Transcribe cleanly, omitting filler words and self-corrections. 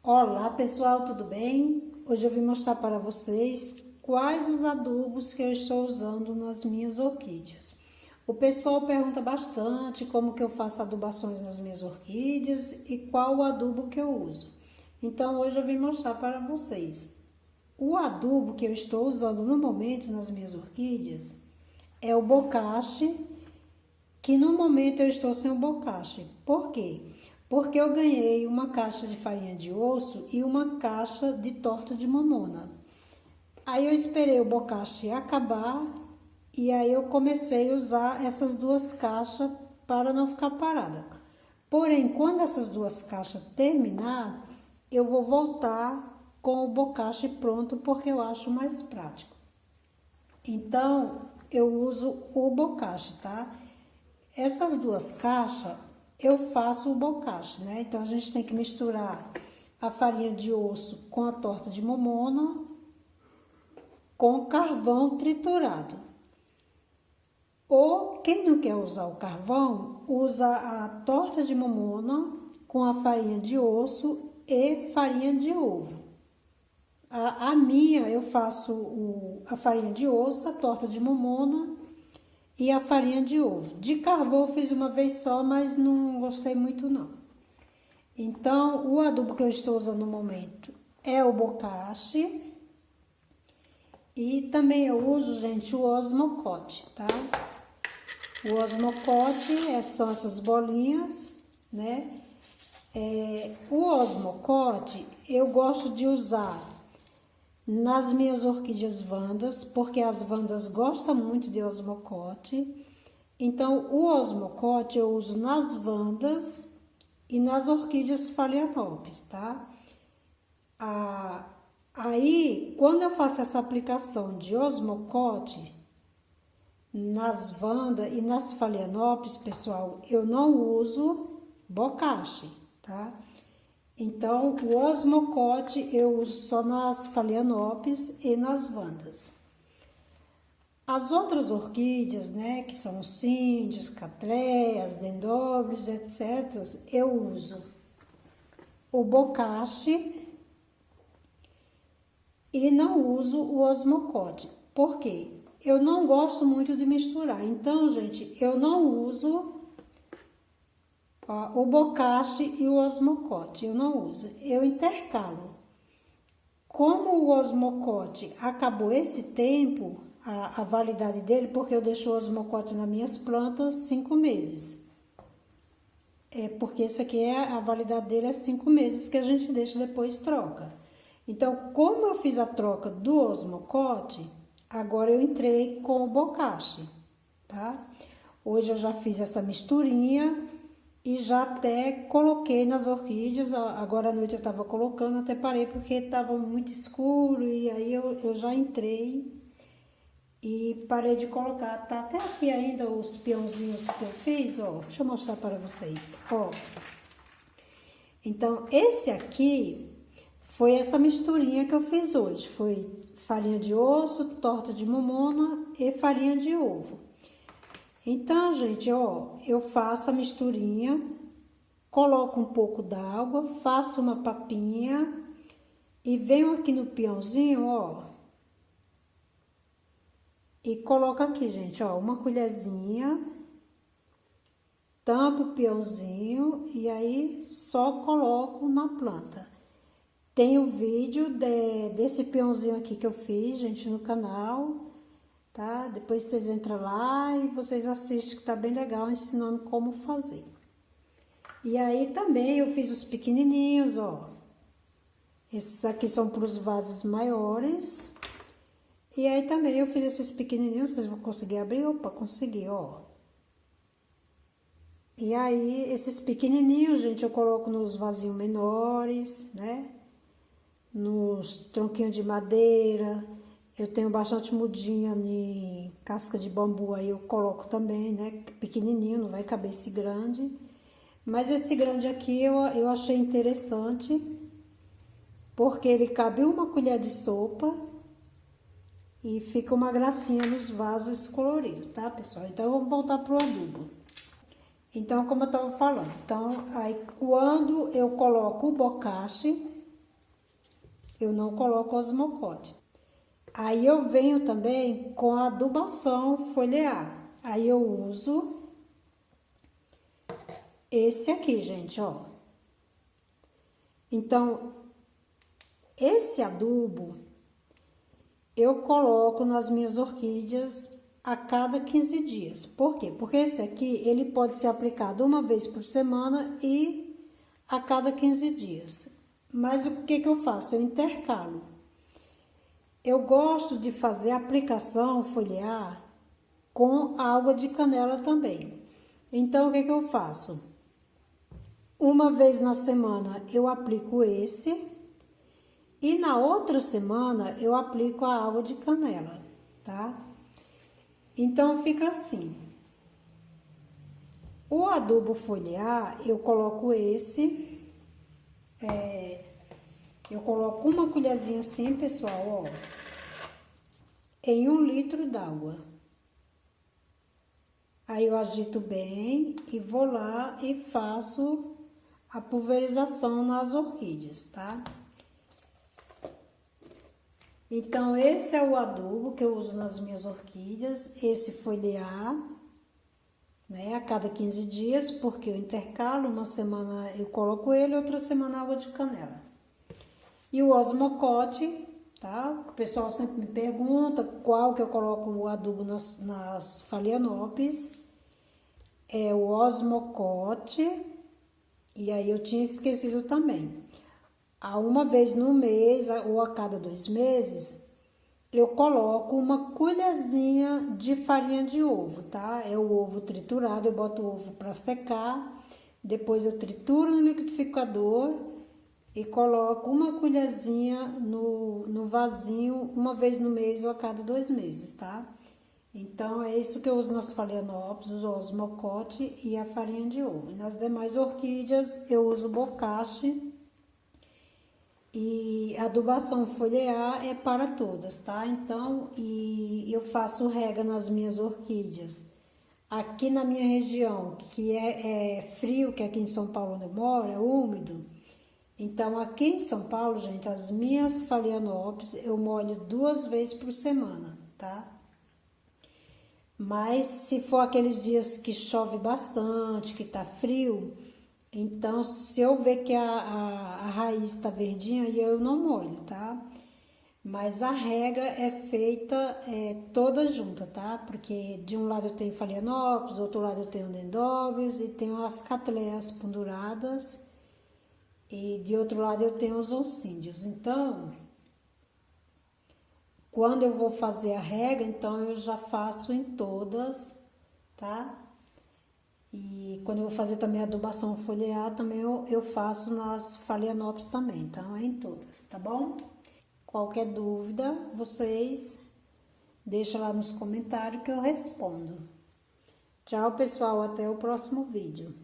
Olá pessoal, tudo bem? Hoje eu vim mostrar para vocês quais os adubos que eu estou usando nas minhas orquídeas. O pessoal pergunta bastante como que eu faço adubações nas minhas orquídeas e qual o adubo que eu uso. Então hoje eu vim mostrar para vocês. O adubo que eu estou usando no momento nas minhas orquídeas é o bocache, que no momento eu estou sem o bocache. Por quê? Porque eu ganhei uma caixa de farinha de osso e uma caixa de torta de mamona. Aí eu esperei o bocache acabar e aí eu comecei a usar essas duas caixas para não ficar parada. Porém, quando essas duas caixas terminar, eu vou voltar com o bocache pronto porque eu acho mais prático. Então, eu uso o bocache, tá? Essas duas caixas eu faço o bocache, né? Então, a gente tem que misturar a farinha de osso com a torta de mamona com carvão triturado. Ou quem não quer usar o carvão, usa a torta de mamona com a farinha de osso e farinha de ovo. A minha eu faço a farinha de osso, a torta de mamona e a farinha de ovo. De carvão eu fiz uma vez só, mas não gostei muito não. Então, o adubo que eu estou usando no momento é o bocache. E também eu uso, gente, o osmocote, tá? O osmocote são essas bolinhas, né? O osmocote eu gosto de usar nas minhas orquídeas vandas, porque as vandas gostam muito de osmocote. Então, o osmocote eu uso nas vandas e nas orquídeas phalaenopsis, tá? Aí, quando eu faço essa aplicação de osmocote nas vandas e nas phalaenopsis, pessoal, eu não uso bocache, tá? Então, o osmocote eu uso só nas phalaenopsis e nas vandas. As outras orquídeas, né, que são os cíndios, catleias, dendróbios, etc., eu uso o bocache e não uso o osmocote. Por quê? Eu não gosto muito de misturar. Então, gente, eu não uso o bocache e o osmocote, eu não uso. Eu intercalo. Como o osmocote acabou esse tempo, a validade dele, porque eu deixo o osmocote nas minhas plantas 5 meses. Porque esse aqui a validade dele é 5 meses que a gente deixa depois troca. Então, como eu fiz a troca do osmocote, agora eu entrei com o bocache, tá? Hoje eu já fiz essa misturinha e já até coloquei nas orquídeas. Agora à noite eu tava colocando, até parei porque tava muito escuro e aí eu já entrei e parei de colocar. Tá até aqui ainda os peãozinhos que eu fiz, ó. Deixa eu mostrar para vocês, ó. Então, esse aqui foi essa misturinha que eu fiz hoje. Foi farinha de osso, torta de mamona e farinha de ovo. Então, gente, ó, eu faço a misturinha, coloco um pouco d'água, faço uma papinha e venho aqui no peãozinho, ó, e coloco aqui, gente, ó, uma colherzinha, tampo o peãozinho e aí só coloco na planta. Tem o vídeo desse peãozinho aqui que eu fiz, gente, no canal, tá? Depois vocês entram lá e vocês assistem, que tá bem legal, ensinando como fazer. E aí também eu fiz os pequenininhos, ó. Esses aqui são para os vasos maiores. E aí também eu fiz esses pequenininhos, vocês vão conseguir abrir? Opa, consegui, ó. E aí, esses pequenininhos, gente, eu coloco nos vasinhos menores, né? Nos tronquinhos de madeira. Eu tenho bastante mudinha em casca de bambu, aí eu coloco também, né? Pequenininho, não vai caber esse grande. Mas esse grande aqui eu achei interessante, porque ele cabe uma colher de sopa e fica uma gracinha nos vasos esse colorido, tá, pessoal? Então, vamos voltar pro adubo. Então, como eu tava falando, então, aí quando eu coloco o bocache, Eu não coloco osmocote. Aí eu venho também com a adubação foliar. Aí eu uso esse aqui, gente, ó. Então, esse adubo eu coloco nas minhas orquídeas a cada 15 dias. Por quê? Porque esse aqui, ele pode ser aplicado uma vez por semana e a cada 15 dias. Mas o que que eu faço? Eu intercalo. Eu gosto de fazer aplicação foliar com água de canela também. Então, o que que eu faço? Uma vez na semana eu aplico esse e na outra semana eu aplico a água de canela, tá? Então, fica assim. O adubo foliar, eu coloco esse, eu coloco uma colherzinha assim, pessoal, ó, em 1 litro d'água. Aí eu agito bem e vou lá e faço a pulverização nas orquídeas, tá? Então, esse é o adubo que eu uso nas minhas orquídeas, esse foliar, né, a cada 15 dias, porque eu intercalo, uma semana eu coloco ele, outra semana água de canela. E o osmocote, tá? O pessoal sempre me pergunta qual que eu coloco o adubo nas phalaenopes. É o osmocote, e aí eu tinha esquecido também. Uma vez no mês, ou a cada 2 meses, eu coloco uma colherzinha de farinha de ovo, tá? É o ovo triturado, eu boto o ovo para secar, depois eu trituro no liquidificador e coloco uma colherzinha no vasinho, uma vez no mês ou a cada 2 meses, tá? Então, é isso que eu uso nas phalaenopes, o osmocote e a farinha de ovo. E nas demais orquídeas, eu uso bocache. E a adubação foliar é para todas, tá? Então, e eu faço rega nas minhas orquídeas. Aqui na minha região, que é frio, que aqui em São Paulo onde eu moro, é úmido. Então, aqui em São Paulo, gente, as minhas phalaenopes eu molho 2 vezes por semana, tá? Mas se for aqueles dias que chove bastante, que tá frio, então se eu ver que a raiz tá verdinha, aí eu não molho, tá? Mas a rega é feita toda junta, tá? Porque de um lado eu tenho phalaenopes, do outro lado eu tenho dendróbios e tenho as catleias penduradas. E de outro lado eu tenho os oncídios. Então, quando eu vou fazer a rega, então eu já faço em todas, tá? E quando eu vou fazer também a adubação foliar, também eu faço nas phalaenopes também, então é em todas, tá bom? Qualquer dúvida, vocês deixam lá nos comentários que eu respondo. Tchau, pessoal, até o próximo vídeo.